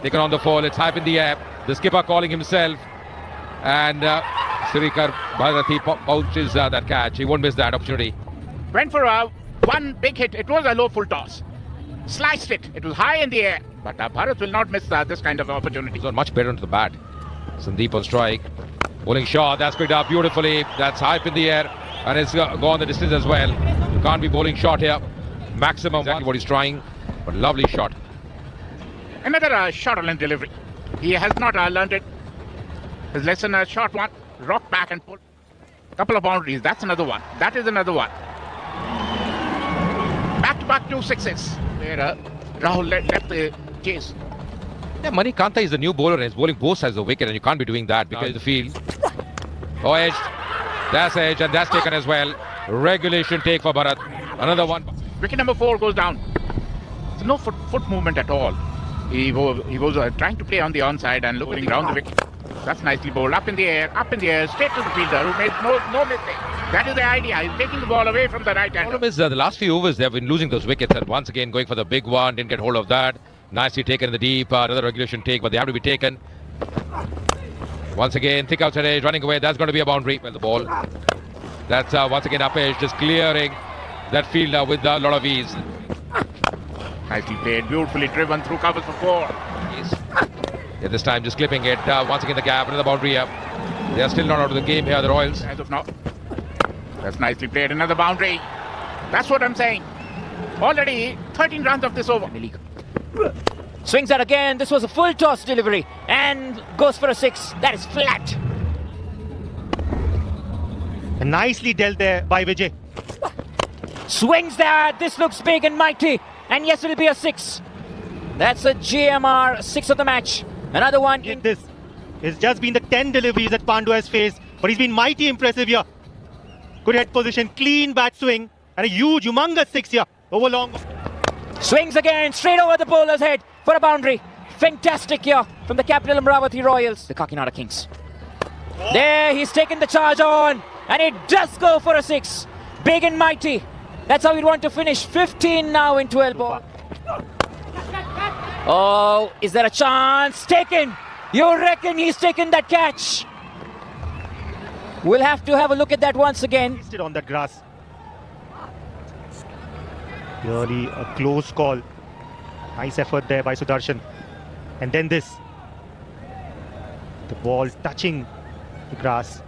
Taken on the fall, it's high up in the air. The skipper calling himself. And Sirikar Bharati pouches that catch. He won't miss that opportunity. Went for one big hit. It was a low full toss. Sliced it. It was high in the air. But Bharat will not miss this kind of opportunity. He's on much better into the bat. Sandeep on strike. Bowling shot. That's picked up beautifully. That's high up in the air. And it's gone the distance as well. You can't be bowling short here. Maximum exactly what he's trying. But lovely shot. Another short on delivery. He has not learned it. His lesson, a short one. Rock back and pull. Couple of boundaries. That's another one. That is another one. Back-to-back 2 sixes. Where Rahul left the chase. Yeah, Manikanta is the new bowler and he's bowling both sides of the wicket, and you can't be doing that because the field. Oh, edged. That's edged, and that's taken as well. Regulation take for Bharat. Another one. Wicket number 4 goes down. There's no foot movement at all. He was trying to play on the onside and looking around the wicket. That's nicely bowled. Up in the air, straight to the fielder who made no mistake. That is the idea. He's taking the ball away from the right hand. The problem is the last few overs they have been losing those wickets, and once again going for the big one, didn't get hold of that. Nicely taken in the deep, another regulation take, but they have to be taken. Once again, thick outside edge, running away. That's going to be a boundary. Well, the ball. That's once again up edge, just clearing that field with a lot of ease. Nicely played, beautifully driven through covers for 4. Yes. Yeah, this time just clipping it. Once again the gap, another boundary up. They are still not out of the game here, the Royals. As of now. That's nicely played, another boundary. That's what I'm saying. Already 13 runs of this over. Swings that again. This was a full toss delivery and goes for a 6. That is flat. And nicely dealt there by Vijay. Swings that. This looks big and mighty. And yes, it'll be a 6. That's a JMR 6 of the match. Another one. This has just been the 10 deliveries that Pandu has faced, but he's been mighty impressive here. Good head position, clean bat swing, and a huge, humongous 6 here over long. Swings again, straight over the bowler's head for a boundary. Fantastic here from the capital Amravati Royals, the Kakinada Kings. There, he's taken the charge on, and it does go for a 6. Big and mighty. That's how we want to finish. 15 now in 12 ball. Oh, is there a chance? Taken. You reckon he's taken that catch? We'll have to have a look at that once again. On that grass. Really a close call. Nice effort there by Sudarshan. And then this. The ball touching the grass.